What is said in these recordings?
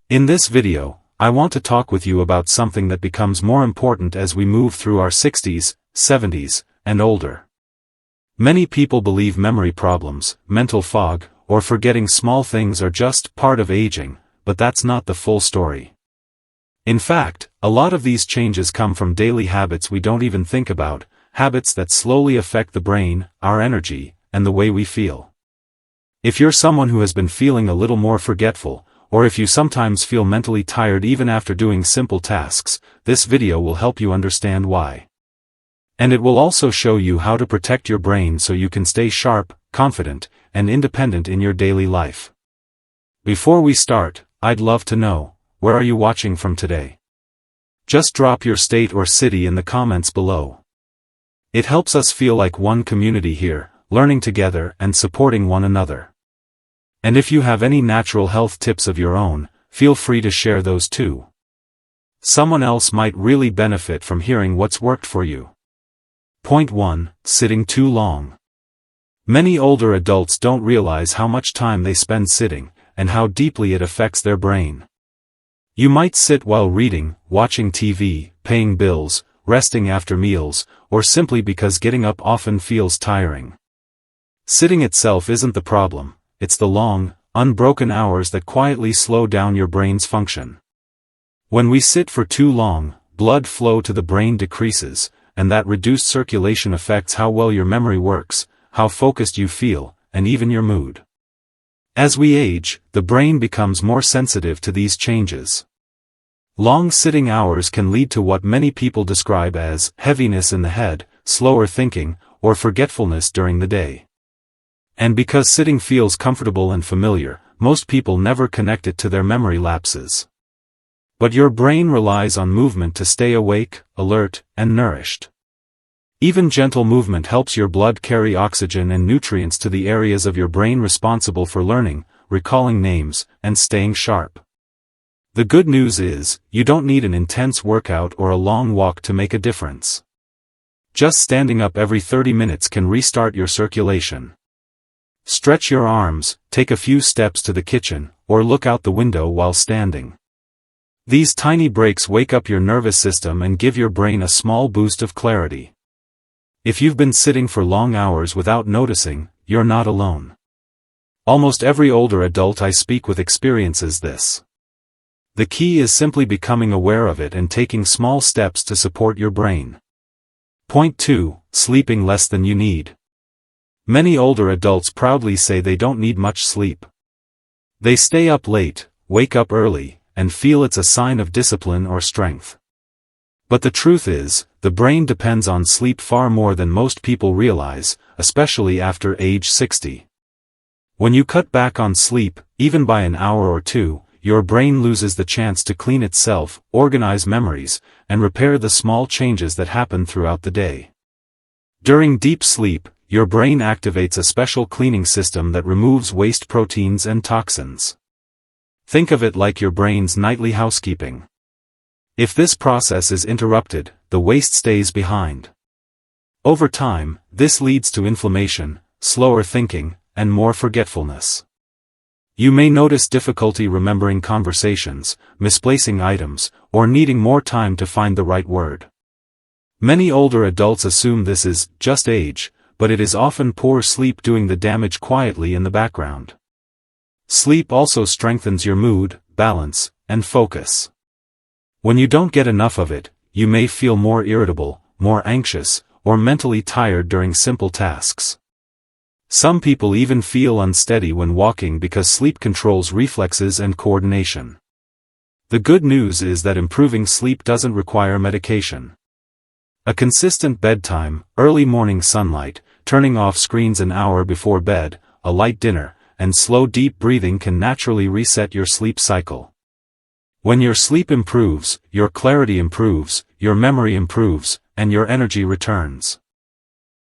In this video, I want to talk with you about something that becomes more important as we move through our 60s, 70s, and older. Many people believe memory problems, mental fog, or forgetting small things are just part of aging, but that's not the full story. In fact, a lot of these changes come from daily habits we don't even think about, habits that slowly affect the brain, our energy, and the way we feel. If you're someone who has been feeling a little more forgetful, or if you sometimes feel mentally tired even after doing simple tasks, this video will help you understand why. And it will also show you how to protect your brain so you can stay sharp, confident, and independent in your daily life. Before we start, I'd love to know, where are you watching from today? Just drop your state or city in the comments below. It helps us feel like one community here, learning together and supporting one another. And if you have any natural health tips of your own, feel free to share those too. Someone else might really benefit from hearing what's worked for you. Point 1. Sitting too long. Many older adults don't realize how much time they spend sitting, and how deeply it affects their brain. You might sit while reading, watching TV, paying bills, resting after meals, or simply because getting up often feels tiring. Sitting itself isn't the problem. It's the long, unbroken hours that quietly slow down your brain's function. When we sit for too long, blood flow to the brain decreases, and that reduced circulation affects how well your memory works, how focused you feel, and even your mood. As we age, the brain becomes more sensitive to these changes. Long sitting hours can lead to what many people describe as heaviness in the head, slower thinking, or forgetfulness during the day. And because sitting feels comfortable and familiar, most people never connect it to their memory lapses. But your brain relies on movement to stay awake, alert, and nourished. Even gentle movement helps your blood carry oxygen and nutrients to the areas of your brain responsible for learning, recalling names, and staying sharp. The good news is, you don't need an intense workout or a long walk to make a difference. Just standing up every 30 minutes can restart your circulation. Stretch your arms, take a few steps to the kitchen, or look out the window while standing. These tiny breaks wake up your nervous system and give your brain a small boost of clarity. If you've been sitting for long hours without noticing, you're not alone. Almost every older adult I speak with experiences this. The key is simply becoming aware of it and taking small steps to support your brain. Point 2. Sleeping less than you need. Many older adults proudly say they don't need much sleep. They stay up late, wake up early, and feel it's a sign of discipline or strength. But the truth is, the brain depends on sleep far more than most people realize, especially after age 60. When you cut back on sleep, even by an hour or two, your brain loses the chance to clean itself, organize memories, and repair the small changes that happen throughout the day. During deep sleep, your brain activates a special cleaning system that removes waste proteins and toxins. Think of it like your brain's nightly housekeeping. If this process is interrupted, the waste stays behind. Over time, this leads to inflammation, slower thinking, and more forgetfulness. You may notice difficulty remembering conversations, misplacing items, or needing more time to find the right word. Many older adults assume this is just age, but it is often poor sleep doing the damage quietly in the background. Sleep also strengthens your mood, balance, and focus. When you don't get enough of it, you may feel more irritable, more anxious, or mentally tired during simple tasks. Some people even feel unsteady when walking because sleep controls reflexes and coordination. The good news is that improving sleep doesn't require medication. A consistent bedtime, early morning sunlight, turning off screens an hour before bed, a light dinner, and slow deep breathing can naturally reset your sleep cycle. When your sleep improves, your clarity improves, your memory improves, and your energy returns.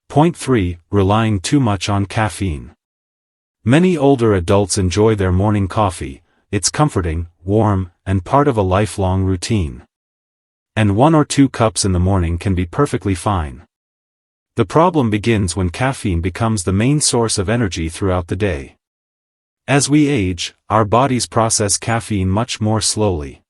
Point 3. Relying too much on caffeine. Many older adults enjoy their morning coffee. It's comforting, warm, and part of a lifelong routine. And 1 or 2 cups in the morning can be perfectly fine. The problem begins when caffeine becomes the main source of energy throughout the day. As we age, our bodies process caffeine much more slowly.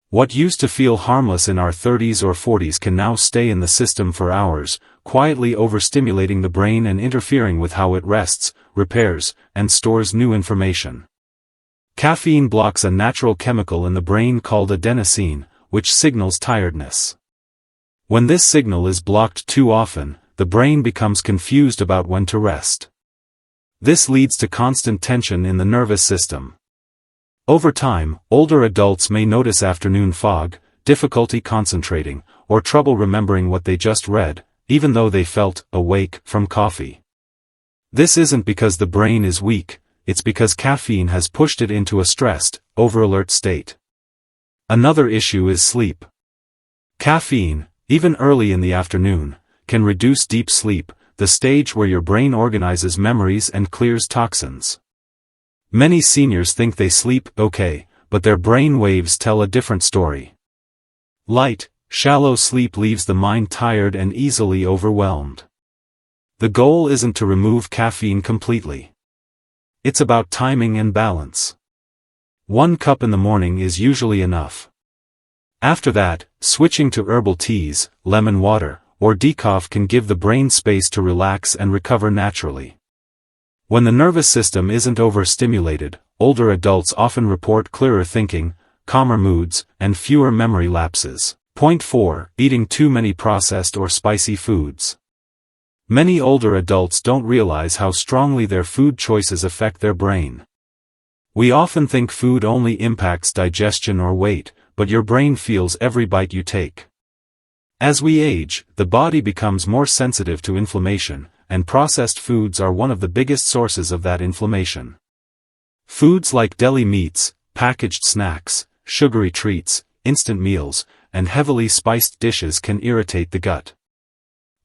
What used to feel harmless in our 30s or 40s can now stay in the system for hours, quietly overstimulating the brain and interfering with how it rests, repairs, and stores new information. Caffeine blocks a natural chemical in the brain called adenosine, which signals tiredness. When this signal is blocked too often, the brain becomes confused about when to rest. This leads to constant tension in the nervous system. Over time, older adults may notice afternoon fog, difficulty concentrating, or trouble remembering what they just read, even though they felt awake from coffee. This isn't because the brain is weak, it's because caffeine has pushed it into a stressed, over-alert state. Another issue is sleep. Caffeine, even early in the afternoon, can reduce deep sleep, the stage where your brain organizes memories and clears toxins. Many seniors think they sleep okay, but their brain waves tell a different story. Light, shallow sleep leaves the mind tired and easily overwhelmed. The goal isn't to remove caffeine completely. It's about timing and balance. 1 cup in the morning is usually enough. After that, switching to herbal teas, lemon water, or decaf can give the brain space to relax and recover naturally. When the nervous system isn't overstimulated, older adults often report clearer thinking, calmer moods, and fewer memory lapses. Point 4. Eating too many processed or spicy foods. Many older adults don't realize how strongly their food choices affect their brain. We often think food only impacts digestion or weight, but your brain feels every bite you take. As we age, the body becomes more sensitive to inflammation, and processed foods are one of the biggest sources of that inflammation. Foods like deli meats, packaged snacks, sugary treats, instant meals, and heavily spiced dishes can irritate the gut.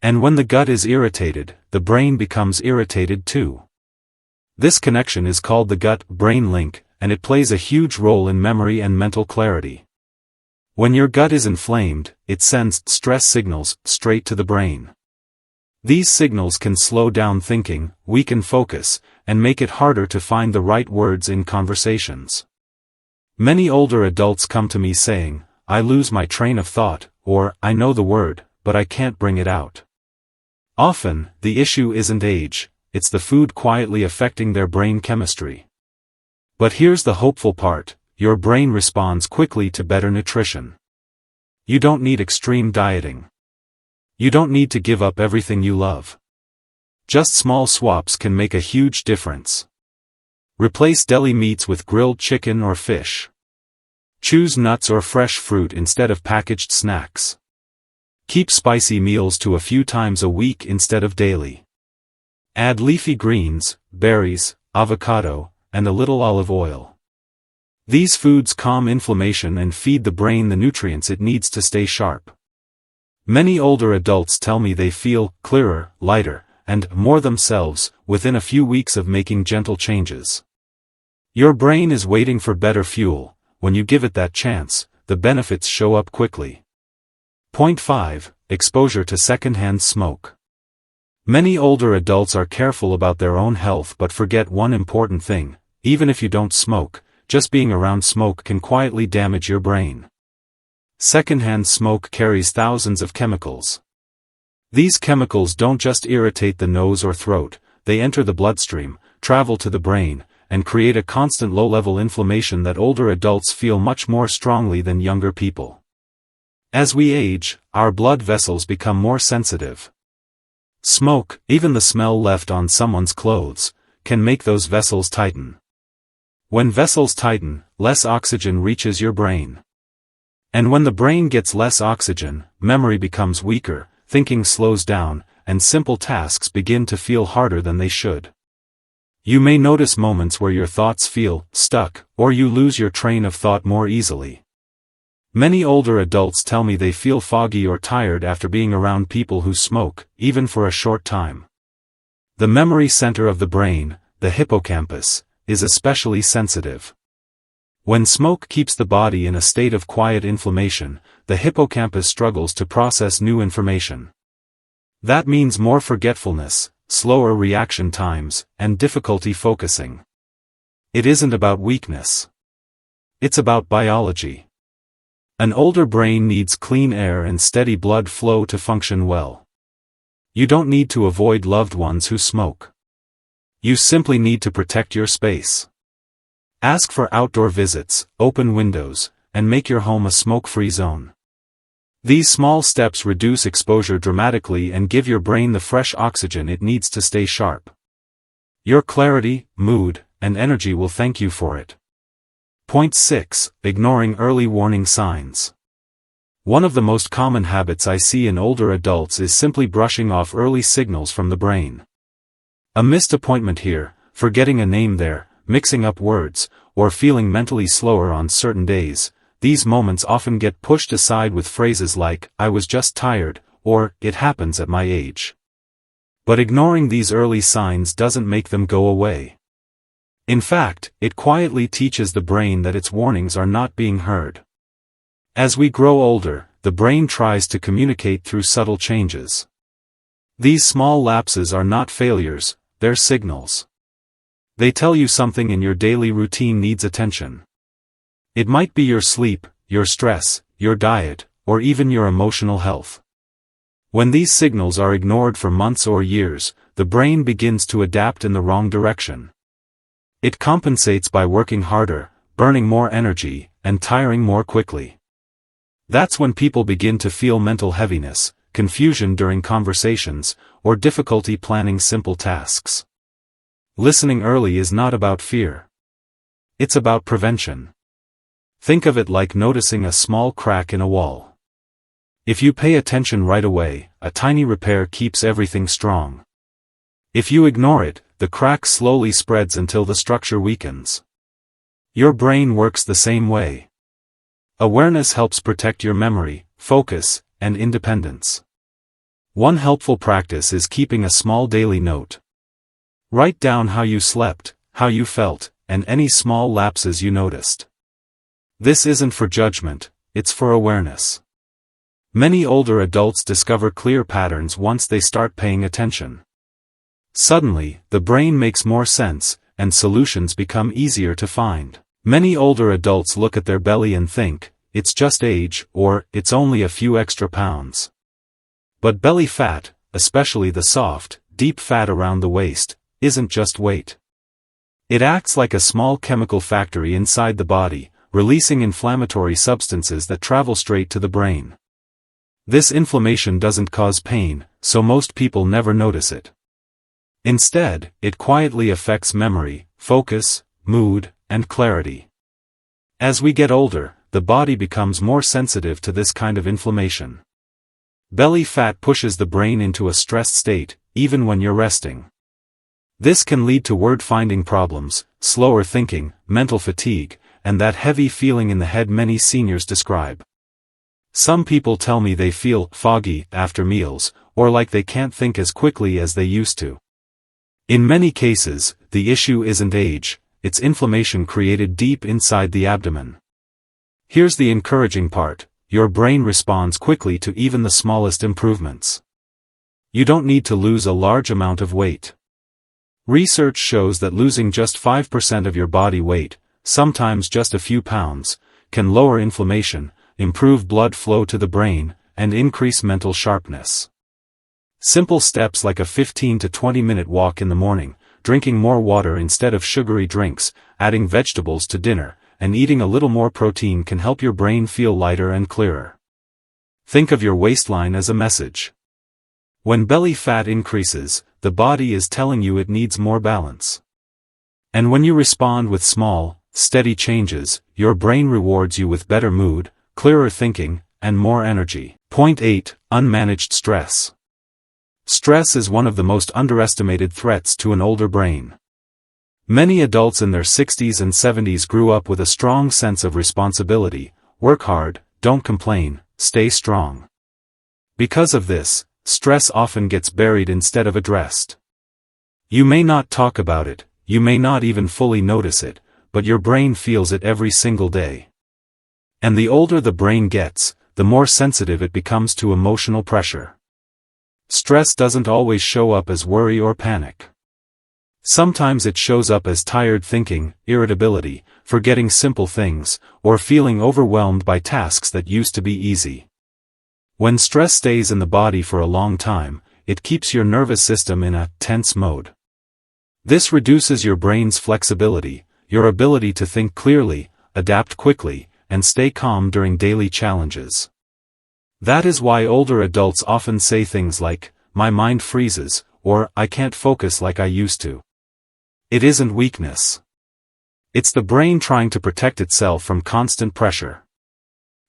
And when the gut is irritated, the brain becomes irritated too. This connection is called the gut-brain link, and it plays a huge role in memory and mental clarity. When your gut is inflamed, it sends stress signals straight to the brain. These signals can slow down thinking, weaken focus, and make it harder to find the right words in conversations. Many older adults come to me saying, "I lose my train of thought," or "I know the word, but I can't bring it out." Often, the issue isn't age, it's the food quietly affecting their brain chemistry. But here's the hopeful part, your brain responds quickly to better nutrition. You don't need extreme dieting. You don't need to give up everything you love. Just small swaps can make a huge difference. Replace deli meats with grilled chicken or fish. Choose nuts or fresh fruit instead of packaged snacks. Keep spicy meals to a few times a week instead of daily. Add leafy greens, berries, avocado, and a little olive oil. These foods calm inflammation and feed the brain the nutrients it needs to stay sharp. Many older adults tell me they feel clearer, lighter, and more themselves within a few weeks of making gentle changes. Your brain is waiting for better fuel. When you give it that chance, the benefits show up quickly. Point 5. Exposure to secondhand smoke. Many older adults are careful about their own health but forget one important thing: even if you don't smoke, just being around smoke can quietly damage your brain. Secondhand smoke carries thousands of chemicals. These chemicals don't just irritate the nose or throat, they enter the bloodstream, travel to the brain, and create a constant low-level inflammation that older adults feel much more strongly than younger people. As we age, our blood vessels become more sensitive. Smoke, even the smell left on someone's clothes, can make those vessels tighten. When vessels tighten, less oxygen reaches your brain. And when the brain gets less oxygen, memory becomes weaker, thinking slows down, and simple tasks begin to feel harder than they should. You may notice moments where your thoughts feel stuck, or you lose your train of thought more easily. Many older adults tell me they feel foggy or tired after being around people who smoke, even for a short time. The memory center of the brain, the hippocampus, is especially sensitive. When smoke keeps the body in a state of quiet inflammation, the hippocampus struggles to process new information. That means more forgetfulness, slower reaction times, and difficulty focusing. It isn't about weakness. It's about biology. An older brain needs clean air and steady blood flow to function well. You don't need to avoid loved ones who smoke. You simply need to protect your space. Ask for outdoor visits, open windows, and make your home a smoke-free zone. These small steps reduce exposure dramatically and give your brain the fresh oxygen it needs to stay sharp. Your clarity, mood, and energy will thank you for it. Point 6. Ignoring early warning signs. One of the most common habits I see in older adults is simply brushing off early signals from the brain. A missed appointment here, forgetting a name there, mixing up words, or feeling mentally slower on certain days. These moments often get pushed aside with phrases like, "I was just tired," or, "It happens at my age." But ignoring these early signs doesn't make them go away. In fact, it quietly teaches the brain that its warnings are not being heard. As we grow older, the brain tries to communicate through subtle changes. These small lapses are not failures, they're signals. They tell you something in your daily routine needs attention. It might be your sleep, your stress, your diet, or even your emotional health. When these signals are ignored for months or years, the brain begins to adapt in the wrong direction. It compensates by working harder, burning more energy, and tiring more quickly. That's when people begin to feel mental heaviness, confusion during conversations, or difficulty planning simple tasks. Listening early is not about fear. It's about prevention. Think of it like noticing a small crack in a wall. If you pay attention right away, a tiny repair keeps everything strong. If you ignore it, the crack slowly spreads until the structure weakens. Your brain works the same way. Awareness helps protect your memory, focus, and independence. One helpful practice is keeping a small daily note. Write down how you slept, how you felt, and any small lapses you noticed. This isn't for judgment, it's for awareness. Many older adults discover clear patterns once they start paying attention. Suddenly, the brain makes more sense, and solutions become easier to find. Many older adults look at their belly and think, "It's just age," or "It's only a few extra pounds." But belly fat, especially the soft, deep fat around the waist, isn't just weight. It acts like a small chemical factory inside the body, releasing inflammatory substances that travel straight to the brain. This inflammation doesn't cause pain, so most people never notice it. Instead, it quietly affects memory, focus, mood, and clarity. As we get older, the body becomes more sensitive to this kind of inflammation. Belly fat pushes the brain into a stressed state, even when you're resting. This can lead to word-finding problems, slower thinking, mental fatigue, and that heavy feeling in the head many seniors describe. Some people tell me they feel foggy after meals, or like they can't think as quickly as they used to. In many cases, the issue isn't age, it's inflammation created deep inside the abdomen. Here's the encouraging part: your brain responds quickly to even the smallest improvements. You don't need to lose a large amount of weight. Research shows that losing just 5% of your body weight, sometimes just a few pounds, can lower inflammation, improve blood flow to the brain, and increase mental sharpness. Simple steps like a 15 to 20-minute walk in the morning, drinking more water instead of sugary drinks, adding vegetables to dinner, and eating a little more protein can help your brain feel lighter and clearer. Think of your waistline as a message. When belly fat increases, the body is telling you it needs more balance. And when you respond with small, steady changes, your brain rewards you with better mood, clearer thinking, and more energy. Point 8. Unmanaged stress. Stress is one of the most underestimated threats to an older brain. Many adults in their 60s and 70s grew up with a strong sense of responsibility: work hard, don't complain, stay strong. Because of this, stress often gets buried instead of addressed. You may not talk about it, you may not even fully notice it, but your brain feels it every single day. And the older the brain gets, the more sensitive it becomes to emotional pressure. Stress doesn't always show up as worry or panic. Sometimes it shows up as tired thinking, irritability, forgetting simple things, or feeling overwhelmed by tasks that used to be easy. When stress stays in the body for a long time, it keeps your nervous system in a tense mode. This reduces your brain's flexibility, your ability to think clearly, adapt quickly, and stay calm during daily challenges. That is why older adults often say things like, "My mind freezes," or "I can't focus like I used to." It isn't weakness. It's the brain trying to protect itself from constant pressure.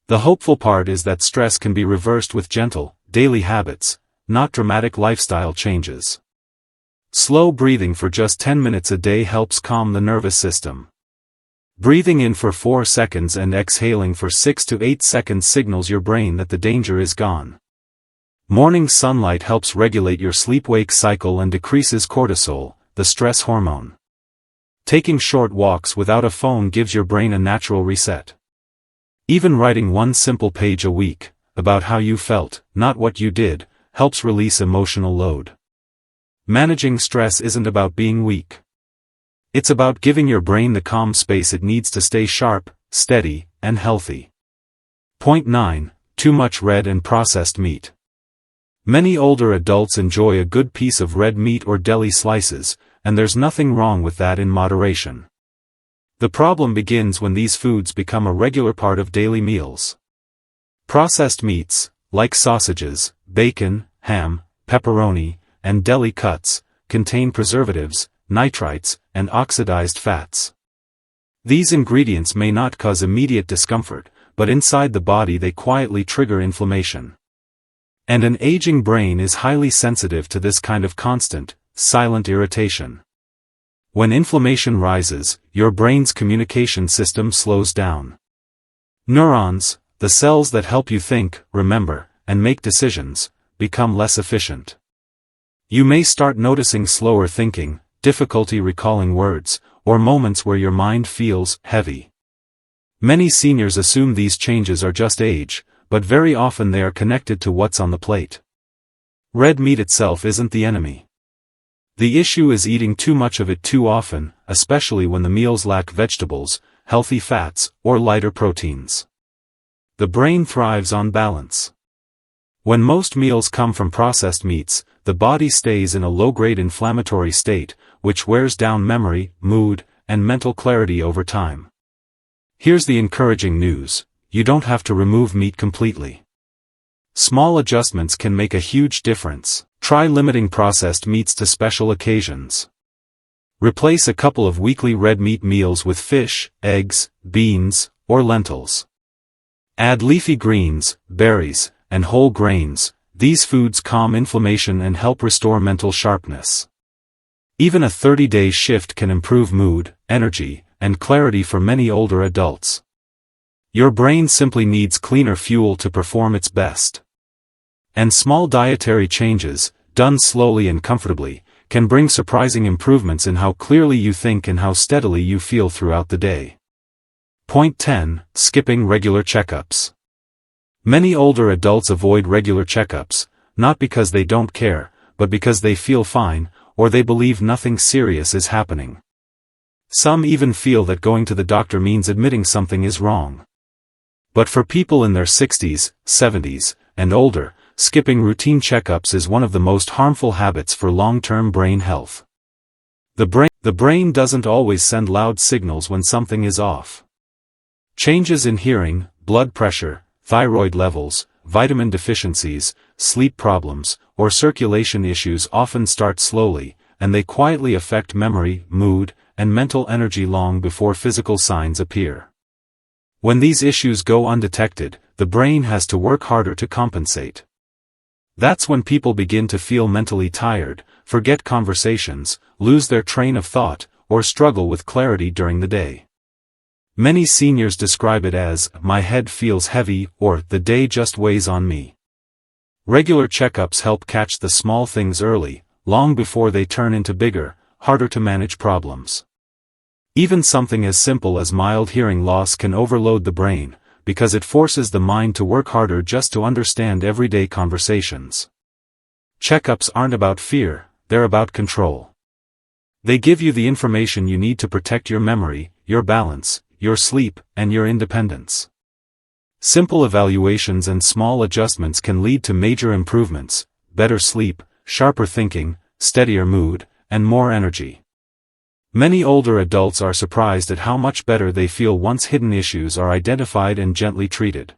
The hopeful part is that stress can be reversed with gentle, daily habits, not dramatic lifestyle changes. Slow breathing for just 10 minutes a day helps calm the nervous system. Breathing in for 4 seconds and exhaling for 6 to 8 seconds signals your brain that the danger is gone. Morning sunlight helps regulate your sleep-wake cycle and decreases cortisol, the stress hormone. Taking short walks without a phone gives your brain a natural reset. Even writing one simple page a week, about how you felt, not what you did, helps release emotional load. Managing stress isn't about being weak. It's about giving your brain the calm space it needs to stay sharp, steady, and healthy. Point 9. Too much red and processed meat. Many older adults enjoy a good piece of red meat or deli slices, and there's nothing wrong with that in moderation. The problem begins when these foods become a regular part of daily meals. Processed meats, like sausages, bacon, ham, pepperoni, and deli cuts, contain preservatives, nitrites, and oxidized fats. These ingredients may not cause immediate discomfort, but inside the body they quietly trigger inflammation. And an aging brain is highly sensitive to this kind of constant, silent irritation. When inflammation rises, your brain's communication system slows down. Neurons, the cells that help you think, remember, and make decisions, become less efficient. You may start noticing slower thinking, difficulty recalling words, or moments where your mind feels heavy. Many seniors assume these changes are just age, but very often they are connected to what's on the plate. Red meat itself isn't the enemy. The issue is eating too much of it too often, especially when the meals lack vegetables, healthy fats, or lighter proteins. The brain thrives on balance. When most meals come from processed meats, the body stays in a low-grade inflammatory state, which wears down memory, mood, and mental clarity over time. Here's the encouraging news: you don't have to remove meat completely. Small adjustments can make a huge difference. Try limiting processed meats to special occasions. Replace a couple of weekly red meat meals with fish, eggs, beans, or lentils. Add leafy greens, berries, and whole grains. These foods calm inflammation and help restore mental sharpness. Even a 30-day shift can improve mood, energy, and clarity for many older adults. Your brain simply needs cleaner fuel to perform its best. And small dietary changes, done slowly and comfortably, can bring surprising improvements in how clearly you think and how steadily you feel throughout the day. Point 10. Skipping regular checkups. Many older adults avoid regular checkups, not because they don't care, but because they feel fine, or they believe nothing serious is happening. Some even feel that going to the doctor means admitting something is wrong. But for people in their 60s, 70s, and older, skipping routine checkups is one of the most harmful habits for long-term brain health. The brain doesn't always send loud signals when something is off. Changes in hearing, blood pressure, thyroid levels, vitamin deficiencies, sleep problems, or circulation issues often start slowly, and they quietly affect memory, mood, and mental energy long before physical signs appear. When these issues go undetected, the brain has to work harder to compensate. That's when people begin to feel mentally tired, forget conversations, lose their train of thought, or struggle with clarity during the day. Many seniors describe it as, "My head feels heavy," or "the day just weighs on me." Regular checkups help catch the small things early, long before they turn into bigger, harder to manage problems. Even something as simple as mild hearing loss can overload the brain, because it forces the mind to work harder just to understand everyday conversations. Checkups aren't about fear, they're about control. They give you the information you need to protect your memory, your balance, your sleep, and your independence. Simple evaluations and small adjustments can lead to major improvements: better sleep, sharper thinking, steadier mood, and more energy. Many older adults are surprised at how much better they feel once hidden issues are identified and gently treated.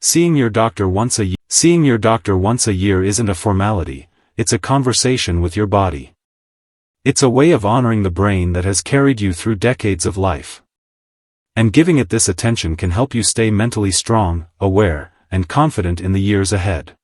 Seeing your doctor once a year isn't a formality, it's a conversation with your body. It's a way of honoring the brain that has carried you through decades of life. And giving it this attention can help you stay mentally strong, aware, and confident in the years ahead.